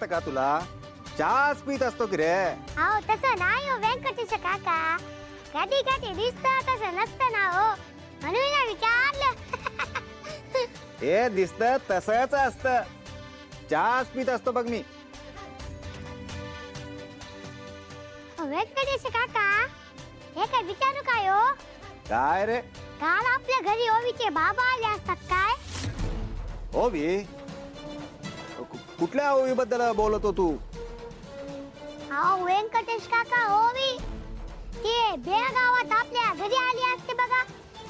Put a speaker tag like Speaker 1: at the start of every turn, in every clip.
Speaker 1: असतं का तुला? चहाच पित असतो की रे?
Speaker 2: अहो तसं नाही हो व्यंकटेश काका, कधी कधी दिसतं तसं नसतं ना हो, म्हणून मी विचारलं.
Speaker 1: हे दिसतं तसंच असतं. चहाच पित असतो बघ मी.
Speaker 2: व्यंकटेश काका, हे काय विचारू काय हो?
Speaker 1: काय रे?
Speaker 2: काल आपल्या घरी ओवीचे बाबा आले असतात काय?
Speaker 1: ओवी? कुठल्या ओवी बद्दल बोलतो तू?
Speaker 2: अहो व्यंकटेश काका, ओवी ते बेळगावात आपल्या घरी आली असते बघा,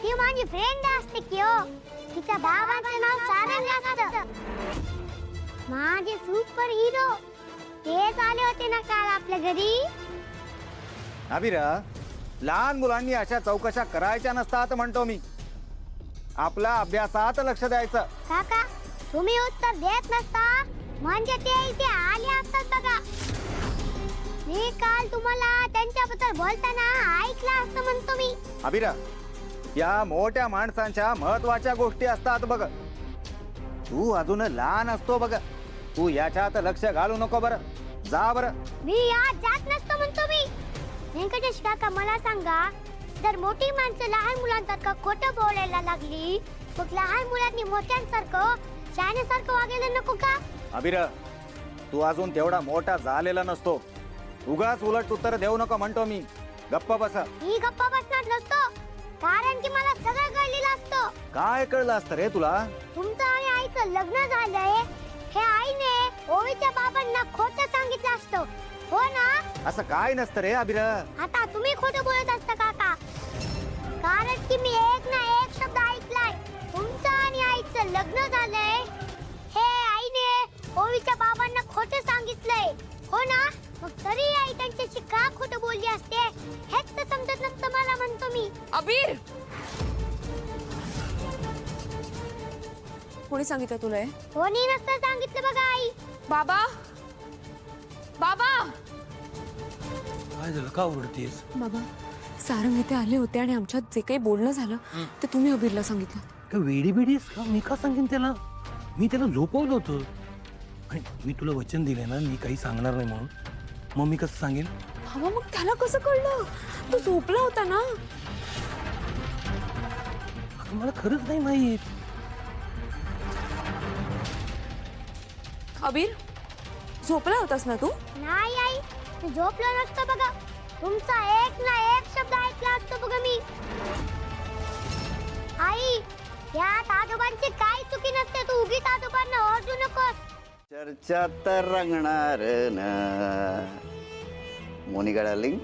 Speaker 2: ती माझी फ्रेंड असते की हो. तिच्या बाबाचं नाव सारंग असतं. माझे सुपर हिरो तेच आले होते ना काल आपल्या घरी.
Speaker 1: अभिरा, लहान मुलांनी अशा चौकशा करायच्या नसतात म्हणतो मी. आपला अभ्यासात लक्ष द्यायचं.
Speaker 2: काका तुम्ही उत्तर देत नसता म्हणजे ते इथे आले असतात बघा. मी काल तुम्हाला त्यांच्याबद्दल बोलताना ऐकलं असतं म्हणतो मी.
Speaker 1: अभिरा, या मोठ्या माणसांच्या महत्वाच्या गोष्टी असतात बघ. तू अजून लहान असतो बघ. तू याच्यात लक्ष घालू नको बरं. जा बरं.
Speaker 2: मी आज जात नसतो म्हणतो मी. व्यंकटेश काका मला सांगा, जर मोठी माणसं लहान मुलांसारखं खोटं बोलायला लागली, मग लहान मुलांनी मोठ्यांसारखं शहाण्यासारखं वागायला नको का?
Speaker 1: अभिरा, तू अजून तेवढा मोठा झालेला नसतो. उगाच उलट उत्तर देऊ नको म्हणतो मी. गप्प बस.
Speaker 2: मी गप्पा बसणार नसतो, कारण की मला सगळं कळलेलं असतं.
Speaker 1: काय कळलं असतं रे तुला?
Speaker 2: तुमचं आणि आईचं लग्न झालंय हे आईने ओवीच्या बाबांना खोटं सांगितलं असतं, हो ना?
Speaker 1: असं काय नसतं रे अभिरा.
Speaker 2: आता तुम्ही खोटं बोलत असता काका, कारण की मी एक ना एक शब्द ऐकलाय. तुमचं आणि आईचं लग्न झालंय हे आईने ओवीच्या बाबांना खोटं सांगितलंय, हो ना? मग तरी आई त्यांच्याशी का खोटं बोलली असते हेच तर समजत नसतं मला म्हणतो मी.
Speaker 3: अबीर, कोणी सांगितलं तुला हे?
Speaker 2: कोणी नसतं सांगितलं बघा आई.
Speaker 3: बाबा, बाबा,
Speaker 4: काय झालं? का ओरडतेस?
Speaker 3: बाबा, सारंग इथे आले होते आणि आमच्यात जे काही बोलणं झालं ते तुम्ही अबीरला सांगितलं.
Speaker 4: काय वेडी बेडीस का? मी का सांगेन त्याला? मी त्याला झोपवलं होतं आणि मी तुला वचन दिले ना मी काही सांगणार नाही म्हणून. मग मी कसं सांगेन?
Speaker 3: बाबा, मग त्याला कसं कळलं? तो झोपला होता ना.
Speaker 4: अगं, मला खरंच नाही माहित.
Speaker 3: अबीर, झोपला होतास ना तू?
Speaker 2: नाही आई, मी झोपलो नसतो बघा. तुमचा एक ना एक शब्द ऐकला असतो बघा मी. आई, यात आजोबांची काही चुकी नसते. तू उगीच आजोबांना ओरडू नकोस.
Speaker 5: चर्चा तर रंगणार ना मोनिका डार्लिंग.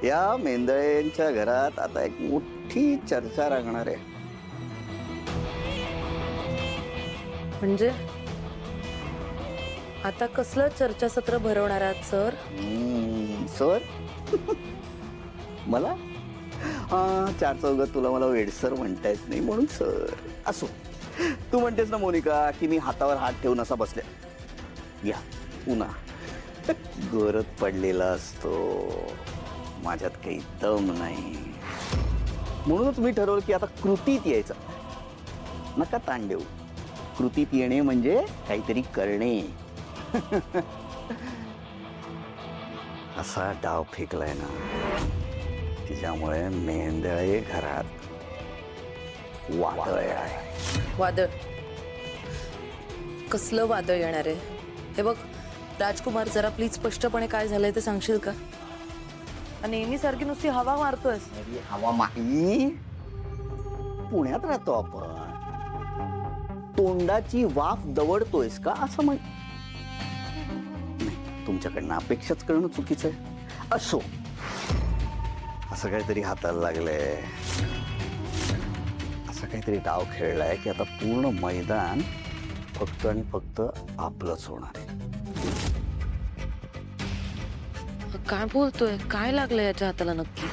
Speaker 5: या मेंदळेंच्या घरात आता एक मोठी चर्चा रंगणार आहे.
Speaker 6: म्हणजे आता कसलं चर्चासत्र भरवणार आहात सर?
Speaker 5: सर मला चार चौघात तुला मला वेडसर म्हणता येत नाही म्हणून सर. असो, तू म्हणतेस ना मोनिका की मी हातावर हात ठेवून असा बसल्या. घ्या पुन्हा गरज पडलेला असतो. माझ्यात काही दम नाही म्हणूनच मी ठरवलं की आता कृतीत यायचं. नका ताण देऊ. कृतीत येणे म्हणजे काहीतरी करणे. असा डाव फेकलाय ना तिच्यामुळे मेंदळे घरात वादळ आहे.
Speaker 6: वादळ? कसलं वादळ येणार आहे? हे बघ राजकुमार, जरा प्लीज स्पष्टपणे काय झालंय ते सांगशील का? नेहमी सारखी नुसती हवा मारतोयस.
Speaker 5: हवा माही पुण्यात राहतो आपण. तोंडाची वाफ दवडतोयस का असं म्हण. तुमच्याकडनं अपेक्षाच करणं चुकीचं आहे. असो, असं काहीतरी हाताला लागलंय, असं काहीतरी डाव खेळलाय की आता पूर्ण मैदान फक्त आणि फक्त आपलंच होणार आहे.
Speaker 6: काय बोलतोय? काय लागलं याच्या हाताला नक्की?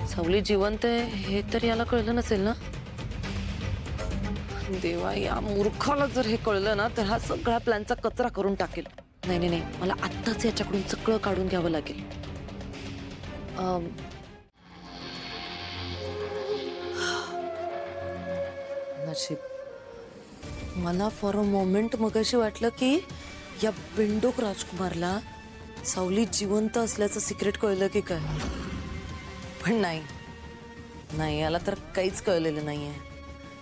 Speaker 6: सावली जिवंत आहे हे तर याला कळलं नसेल ना? देवा, या मूर्खाला जर हे कळलं ना तर हा सगळा प्लॅनचा कचरा करून टाकेल. नाही नाही नाही, मला आत्ताच याच्याकडून सगळं काढून घ्यावं लागेल. नशीब मला फॉर अ मोमेंट मगाशी वाटलं की या बिंडोक राजकुमारला सावली जिवंत असल्याचं सिक्रेट कळलं की काय. पण नाही, याला तर काहीच कळलेलं नाहीये.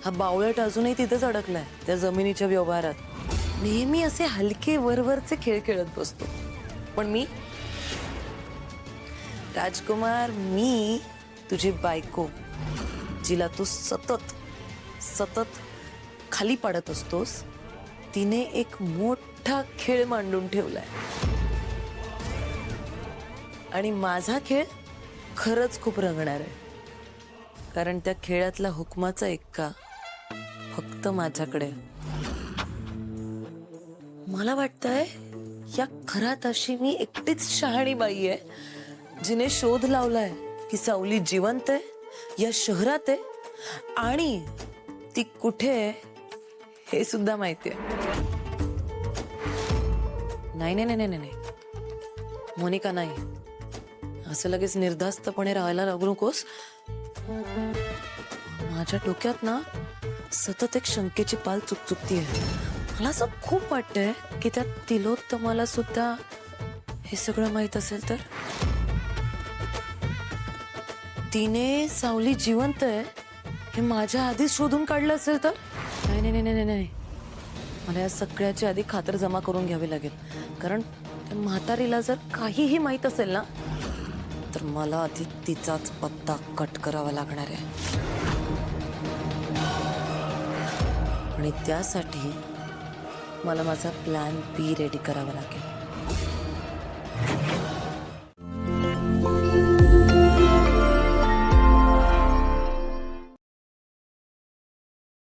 Speaker 6: हा बावळट अजूनही तिथेच अडकलाय त्या जमिनीच्या व्यवहारात. नेहमी असे हलके वरवरचे खेळ खेळत बसतो. पण मी राजकुमार, मी तुझी बायको, जिला तू सतत खाली पाडत असतोस, तिने एक मोठा खेळ मांडून ठेवलाय. आणि माझा खेळ खरंच खूप रंगणार आहे. कारण त्या खेळातला हुकमाचा एक्का फक्त माझ्याकडे आहे. मला वाटतंय या घरात अशी मी एकटीच शहाणी बाई आहे जिने शोध लावलाय की सावली जिवंत आहे या शहरात आहे आणि ती कुठे आहे हे सुद्धा माहिती आहे. नाही मोनिका, नाही, असं लगेच निर्धास्तपणे राहायला लागू नकोस. माझ्या डोक्यात ना सतत एक शंकेची पाल चुकचुकतीये. मला असं खूप वाटतंय की त्या तिलोत्तमाला सुद्धा हे सगळं माहित असेल तर. तिने सावली जिवंत आहे हे माझ्या आधीच शोधून काढलं असेल तर. नाही, मला या सगळ्याची आधी खातर जमा करून घ्यावी लागेल. कारण त्या म्हातारीला जर काहीही माहित असेल ना तर मला आधी तिचाच पत्ता कट करावा लागणार आहे. आणि त्यासाठी मला माझा प्लॅन बी रेडी करावा लागेल.